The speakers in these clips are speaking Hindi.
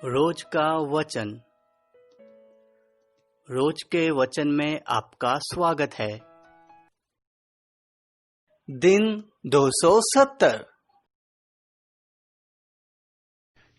रोज का वचन। रोज के वचन में आपका स्वागत है। दिन 270।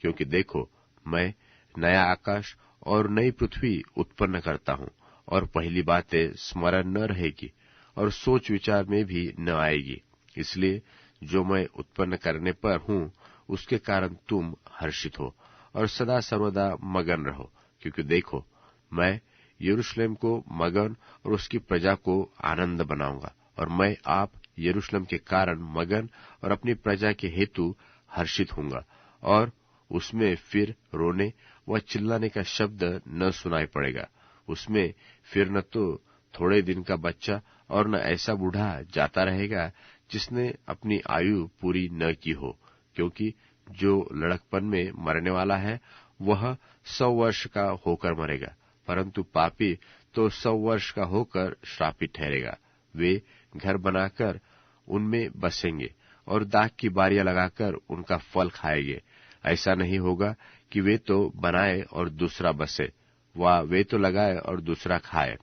क्योंकि देखो, मैं नया आकाश और नई पृथ्वी उत्पन्न करता हूँ, और पहली बातें स्मरण न रहेगी और सोच विचार में भी न आएगी। इसलिए जो मैं उत्पन्न करने पर हूँ उसके कारण तुम हर्षित हो और सदा सर्वदा मगन रहो। क्योंकि देखो, मैं यरूशलेम को मगन और उसकी प्रजा को आनंद बनाऊंगा, और मैं आप यरूशलेम के कारण मगन और अपनी प्रजा के हेतु हर्षित होऊंगा, और उसमें फिर रोने व चिल्लाने का शब्द न सुनाई पड़ेगा। उसमें फिर न तो थोड़े दिन का बच्चा और न ऐसा बूढ़ा जाता रहेगा जिसने अपनी आयु पूरी न की हो, क्योंकि जो लड़कपन में मरने वाला है वह 100 वर्ष का होकर मरेगा, परंतु पापी तो 100 वर्ष का होकर श्रापित ठहरेगा। वे घर बनाकर उनमें बसेंगे और दाख की बारियां लगाकर उनका फल खाएंगे। ऐसा नहीं होगा कि वे तो बनाए और दूसरा बसे, व वे तो लगाए और दूसरा खाए।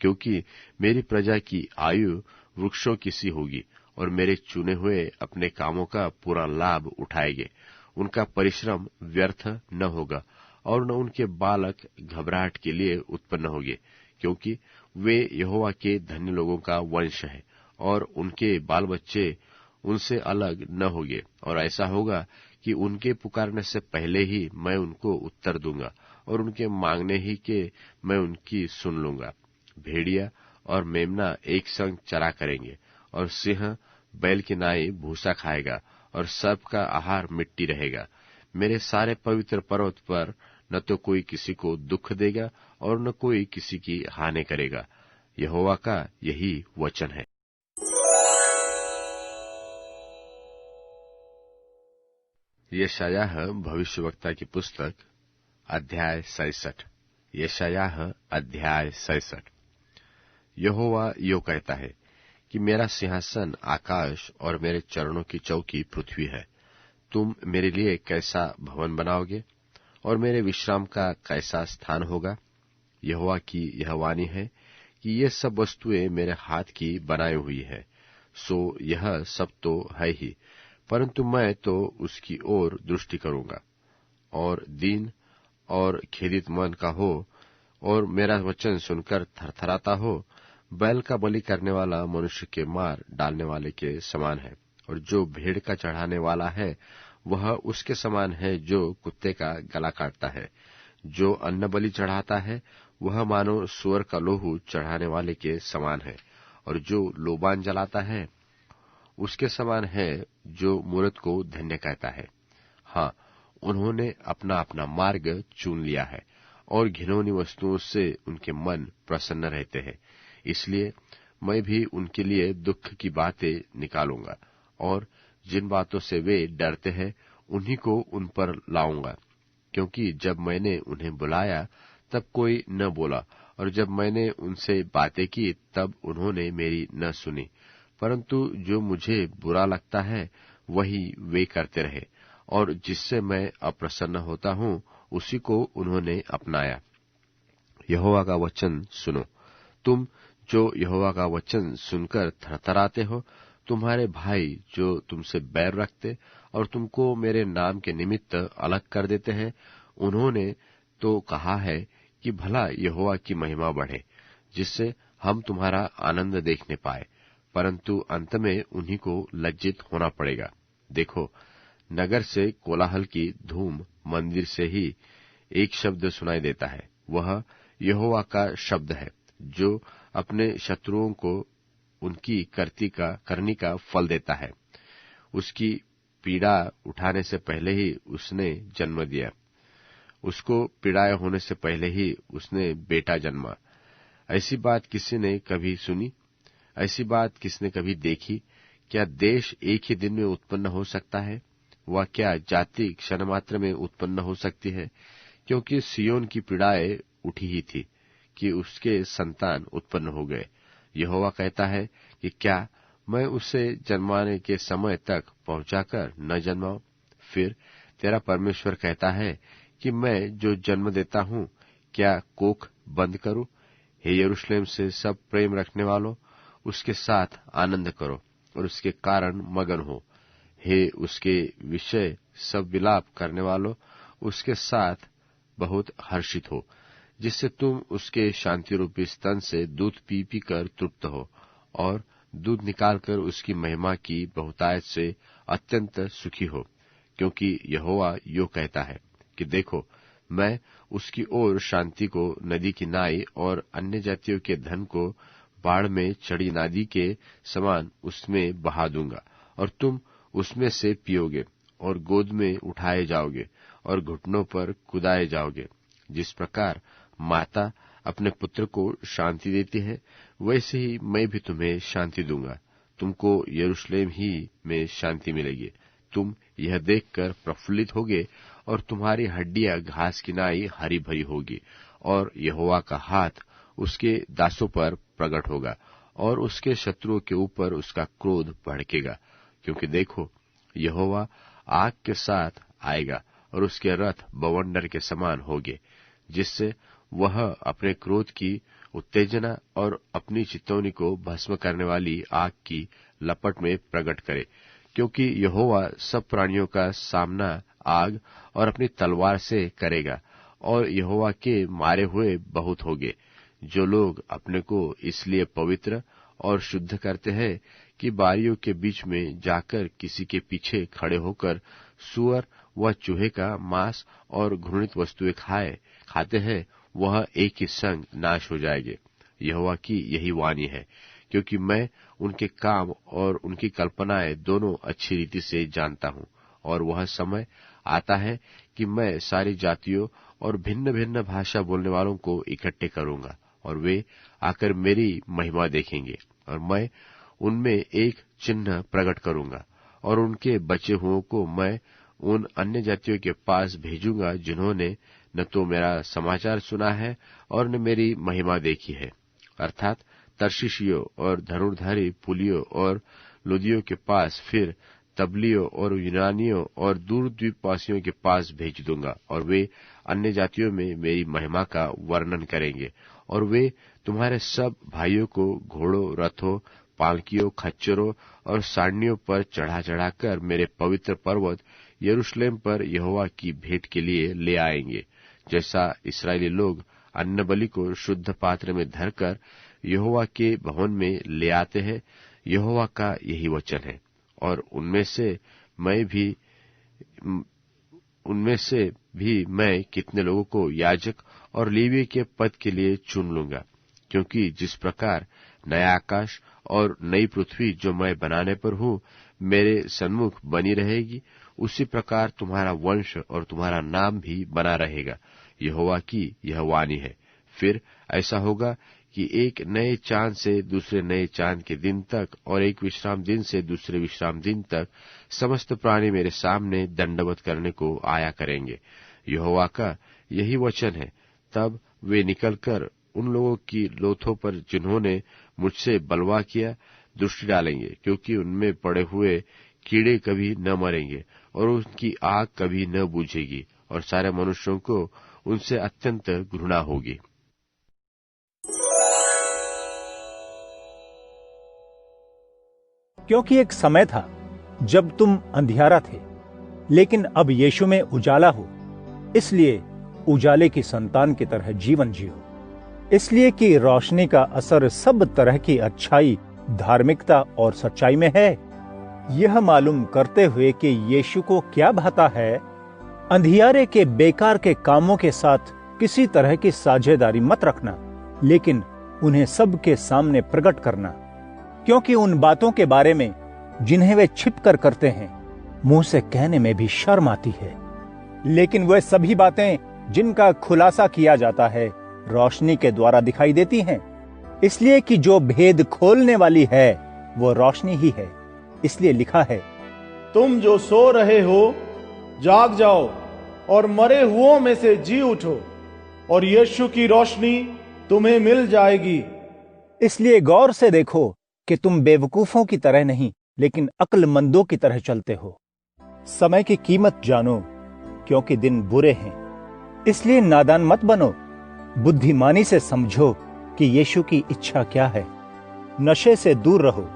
क्योंकि मेरी प्रजा की आयु वृक्षों की सी होगी, और मेरे चुने हुए अपने कामों का पूरा लाभ उठाएंगे। उनका परिश्रम व्यर्थ न होगा, और न उनके बालक घबराहट के लिए उत्पन्न होंगे, क्योंकि वे यहोवा के धन्य लोगों का वंश है, और उनके बाल बच्चे उनसे अलग न होंगे। और ऐसा होगा कि उनके पुकारने से पहले ही मैं उनको उत्तर दूंगा, और उनके मांगने ही के मैं उनकी सुन लूंगा। भेड़िया और मेमना एक संग चरा करेंगे, और सिंह बैल की नाई भूसा खाएगा, और सर्प का आहार मिट्टी रहेगा। मेरे सारे पवित्र पर्वत पर न तो कोई किसी को दुख देगा और न कोई किसी की हानि करेगा। यहोवा का यही वचन है। यशायाह भविष्यवक्ता की पुस्तक अध्याय 66। यशायाह अध्याय 66। यहोवा यो कहता है कि मेरा सिंहासन आकाश और मेरे चरणों की चौकी पृथ्वी है। तुम मेरे लिए कैसा भवन बनाओगे, और मेरे विश्राम का कैसा स्थान होगा। यहोवा की यह वाणी है कि ये सब वस्तुएं मेरे हाथ की बनाई हुई है। सो यह सब तो है ही, परंतु मैं तो उसकी ओर दृष्टि करूंगा, और दीन और खेदित मन का हो, और मेरा वचन सुनकर थरथराता हो। बैल का बलि करने वाला मनुष्य के मार डालने वाले के समान है, और जो भेड़ का चढ़ाने वाला है वह उसके समान है जो कुत्ते का गला काटता है। जो अन्न बलि चढ़ाता है वह मानो सुअर का लोहू चढ़ाने वाले के समान है, और जो लोबान जलाता है उसके समान है जो मूरत को धन्य कहता है। हाँ, उन्होंने अपना अपना मार्ग चुन लिया है, और घिनौनी वस्तुओं से उनके मन प्रसन्न रहते हैं। इसलिए मैं भी उनके लिए दुख की बातें निकालूंगा, और जिन बातों से वे डरते हैं उन्हीं को उन पर लाऊंगा। क्योंकि जब मैंने उन्हें बुलाया तब कोई न बोला, और जब मैंने उनसे बातें की तब उन्होंने मेरी न सुनी। परंतु जो मुझे बुरा लगता है वही वे करते रहे, और जिससे मैं अप्रसन्न होता हूँ उसी को उन्होंने अपनाया। यहोवा का वचन सुनो। तुम जो यहोवा का वचन सुनकर थरथराते हो, तुम्हारे भाई जो तुमसे बैर रखते और तुमको मेरे नाम के निमित्त अलग कर देते हैं, उन्होंने तो कहा है कि भला यहोवा की महिमा बढ़े, जिससे हम तुम्हारा आनंद देखने पाए, परंतु अंत में उन्हीं को लज्जित होना पड़ेगा। देखो, नगर से कोलाहल की धूम, मंदिर से ही एक शब्द सुनाई देता है। वह यहोवा का शब्द है, जो अपने शत्रुओं को उनकी करनी का फल देता है। उसकी पीड़ा उठाने से पहले ही उसने जन्म दिया, उसको पीड़ाए होने से पहले ही उसने बेटा जन्मा। ऐसी बात किसी ने कभी सुनी? ऐसी बात किसने कभी देखी? क्या देश एक ही दिन में उत्पन्न हो सकता है? वह क्या जाति क्षण मात्र में उत्पन्न हो सकती है? क्योंकि सियोन की पीड़ाएं उठी ही थी कि उसके संतान उत्पन्न हो गए। यहोवा कहता है कि क्या मैं उसे जन्माने के समय तक पहुंचाकर न जन्माऊं? फिर तेरा परमेश्वर कहता है कि मैं जो जन्म देता हूं, क्या कोख बंद करूं? हे यरूशलेम से सब प्रेम रखने वालों, उसके साथ आनंद करो और उसके कारण मगन हो। हे उसके विषय सब विलाप करने वालों, उसके साथ बहुत हर्षित हो, जिससे तुम उसके शांति रूपी स्तन से दूध पी पी कर तृप्त हो और दूध निकालकर उसकी महिमा की बहुतायत से अत्यंत सुखी हो। क्योंकि यहोवा यो कहता है कि देखो, मैं उसकी ओर शांति को नदी की नाई और अन्य जातियों के धन को बाढ़ में चढ़ी नदी के समान उसमें बहा दूंगा, और तुम उसमें से पियोगे और गोद में उठाए जाओगे और घुटनों पर कुदाए जाओगे। जिस प्रकार माता अपने पुत्र को शांति देती है, वैसे ही मैं भी तुम्हें शांति दूंगा। तुमको यरूशलेम ही में शांति मिलेगी। तुम यह देखकर प्रफुल्लित होगे और तुम्हारी हड्डियां घास की नाई हरी भरी होगी, और यहोवा का हाथ उसके दासों पर प्रकट होगा और उसके शत्रुओं के ऊपर उसका क्रोध भड़केगा। क्योंकि देखो, यहोवा आग के साथ आएगा और उसके रथ बवंडर के समान होंगे, जिससे वह अपने क्रोध की उत्तेजना और अपनी चितौनी को भस्म करने वाली आग की लपट में प्रकट करे। क्योंकि यहोवा सब प्राणियों का सामना आग और अपनी तलवार से करेगा, और यहोवा के मारे हुए बहुत होंगे, जो लोग अपने को इसलिए पवित्र और शुद्ध करते हैं कि बारियों के बीच में जाकर किसी के पीछे खड़े होकर सूअर व चूहे का मांस और घृणित वस्तुएं खाते हैं, वह एक ही संग नाश हो जाएंगे। यहोवा की यही वाणी है, क्योंकि मैं उनके काम और उनकी कल्पनाएं दोनों अच्छी रीति से जानता हूं। और वह समय आता है कि मैं सारी जातियों और भिन्न भिन्न भाषा बोलने वालों को इकट्ठे करूंगा, और वे आकर मेरी महिमा देखेंगे, और मैं उनमें एक चिन्ह प्रकट करूंगा, और उनके बचे हुओं को मैं उन अन्य जातियों के पास भेजूंगा, जिन्होंने न तो मेरा समाचार सुना है और न मेरी महिमा देखी है। अर्थात तर्शीशियों और धनुर्धारी पुलियों और लुदियों के पास, फिर तबलियों और यूनानियों और दूर द्वीपवासियों के पास भेज दूंगा, और वे अन्य जातियों में मेरी महिमा का वर्णन करेंगे। और वे तुम्हारे सब भाइयों को घोड़ों, रथों, पालकियों, खच्चरों और सारनियों पर चढ़ा चढ़ाकर मेरे पवित्र पर्वत यरूशलेम पर यहोवा की भेंट के लिए ले आएंगे। जैसा इस्राएली लोग अन्न बलि को शुद्ध पात्र में धरकर यहोवा के भवन में ले आते हैं, यहोवा का यही वचन है। और उनमें से भी मैं कितने लोगों को याजक और लेवी के पद के लिए चुन लूंगा। क्योंकि जिस प्रकार नया आकाश और नई पृथ्वी जो मैं बनाने पर हूं मेरे सन्मुख बनी रहेगी, उसी प्रकार तुम्हारा वंश और तुम्हारा नाम भी बना रहेगा। यहोवा की यह वाणी है। फिर ऐसा होगा कि एक नए चांद से दूसरे नए चांद के दिन तक और एक विश्राम दिन से दूसरे विश्राम दिन तक समस्त प्राणी मेरे सामने दंडवत करने को आया करेंगे। यहोवा का यही वचन है। तब वे निकलकर उन लोगों की लोथों पर जिन्होंने मुझसे बलवा किया दृष्टि डालेंगे, क्योंकि उनमें पड़े हुए कीड़े कभी न मरेंगे और उनकी आग कभी न बुझेगी, और सारे मनुष्यों को उनसे अत्यंत घृणा होगी। क्योंकि एक समय था जब तुम अंधियारा थे, लेकिन अब यीशु में उजाला हो, इसलिए उजाले की संतान की तरह जीवन जियो। इसलिए कि रोशनी का असर सब तरह की अच्छाई, धार्मिकता और सच्चाई में है। यह मालूम करते हुए कि यीशु को क्या भाता है, अंधियारे के बेकार के कामों के साथ किसी तरह की साझेदारी मत रखना, लेकिन उन्हें सबके सामने प्रकट करना। क्योंकि उन बातों के बारे में जिन्हें वे छिपकर करते हैं, मुंह से कहने में भी शर्म आती है। लेकिन वे सभी बातें जिनका खुलासा किया जाता है, रोशनी के द्वारा दिखाई देती हैं। इसलिए कि जो भेद खोलने वाली है वो रोशनी ही है। इसलिए लिखा है, तुम जो सो रहे हो जाग जाओ और मरे हुओं में से जी उठो, और यीशु की रोशनी तुम्हें मिल जाएगी। इसलिए गौर से देखो कि तुम बेवकूफों की तरह नहीं, लेकिन अक्लमंदों की तरह चलते हो। समय की कीमत जानो, क्योंकि दिन बुरे हैं। इसलिए नादान मत बनो, बुद्धिमानी से समझो कि यीशु की इच्छा क्या है। नशे से दूर रहो,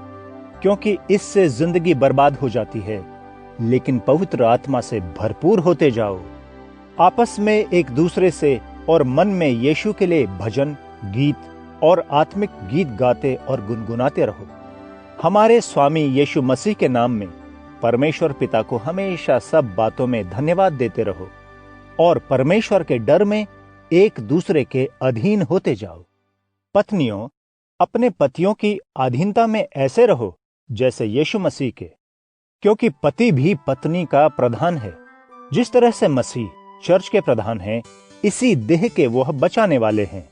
क्योंकि इससे जिंदगी बर्बाद हो जाती है, लेकिन पवित्र आत्मा से भरपूर होते जाओ। आपस में एक दूसरे से और मन में यीशु के लिए भजन, गीत और आत्मिक गीत गाते और गुनगुनाते रहो। हमारे स्वामी यीशु मसीह के नाम में परमेश्वर पिता को हमेशा सब बातों में धन्यवाद देते रहो और परमेश्वर के डर में एक दूसरे के अधीन होते जाओ। पत्नियों, अपने पतियों की अधीनता में ऐसे रहो जैसे यीशु मसीह के, क्योंकि पति भी पत्नी का प्रधान है, जिस तरह से मसीह चर्च के प्रधान हैं, इसी देह के वह बचाने वाले हैं।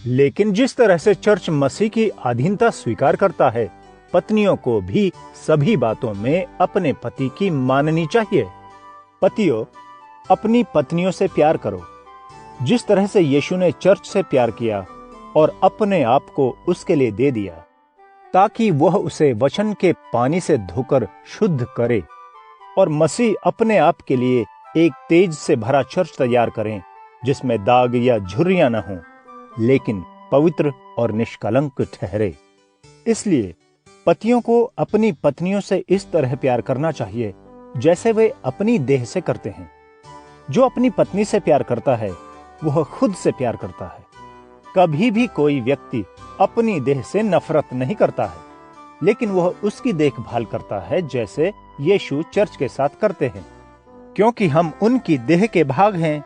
लेकिन जिस तरह से चर्च मसीह की अधीनता स्वीकार करता है, पत्नियों को भी सभी बातों में अपने पति की माननी चाहिए। पतियों, अपनी पत्नियों से प्यार करो, जिस तरह से यीशु ने चर्च से प्यार किया और अपने आप को उसके लिए दे दिया, ताकि वह उसे वचन के पानी से धोकर शुद्ध करे और मसीह अपने आप के लिए एक तेज से भरा चर्च तैयार करें, जिसमें दाग या झुर्रियां न हों, लेकिन पवित्र और निष्कलंक ठहरे। इसलिए पतियों को अपनी पत्नियों से इस तरह प्यार करना चाहिए जैसे वे अपनी देह से करते हैं। जो अपनी पत्नी से प्यार करता है, वह खुद से प्यार करता है। कभी भी कोई व्यक्ति अपनी देह से नफरत नहीं करता है, लेकिन वह उसकी देखभाल करता है जैसे यीशु चर्च के साथ करते हैं, क्योंकि हम उनकी देह के भाग हैं।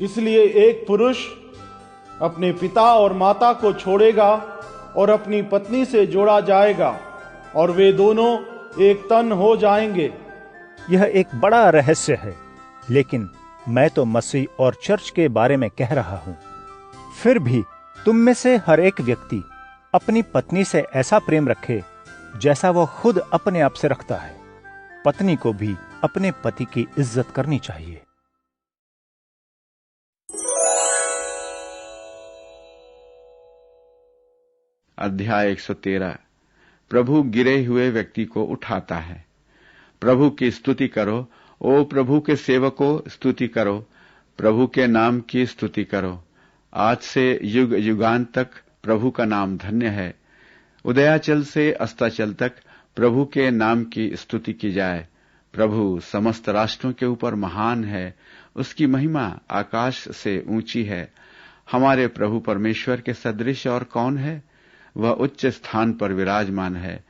इसलिए एक पुरुष अपने पिता और माता को छोड़ेगा और अपनी पत्नी से जोड़ा जाएगा और वे दोनों एक तन हो जाएंगे। यह एक बड़ा रहस्य है, लेकिन मैं तो मसीह और चर्च के बारे में कह रहा हूं। फिर भी तुम में से हर एक व्यक्ति अपनी पत्नी से ऐसा प्रेम रखे जैसा वह खुद अपने आप से रखता है। पत्नी को भी अपने पति की इज्जत करनी चाहिए। अध्याय 113। प्रभु गिरे हुए व्यक्ति को उठाता है। प्रभु की स्तुति करो, ओ प्रभु के सेवकों, स्तुति करो, प्रभु के नाम की स्तुति करो। आज से युग युगांत तक प्रभु का नाम धन्य है। उदयाचल से अस्ताचल तक प्रभु के नाम की स्तुति की जाए। प्रभु समस्त राष्ट्रों के ऊपर महान है, उसकी महिमा आकाश से ऊंची है। हमारे प्रभु परमेश्वर के सदृश और कौन है? वह उच्च स्थान पर विराजमान है।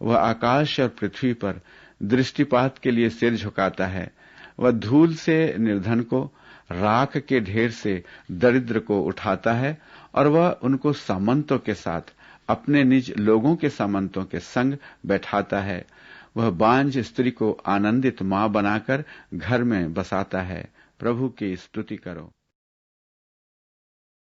वह आकाश और पृथ्वी पर दृष्टिपात के लिए सिर झुकाता है। वह धूल से निर्धन को, राख के ढेर से दरिद्र को उठाता है, और वह उनको सामंतों के साथ अपने निज लोगों के सामंतों के संग बैठाता है। वह बांझ स्त्री को आनंदित मां बनाकर घर में बसाता है। प्रभु की स्तुति करो।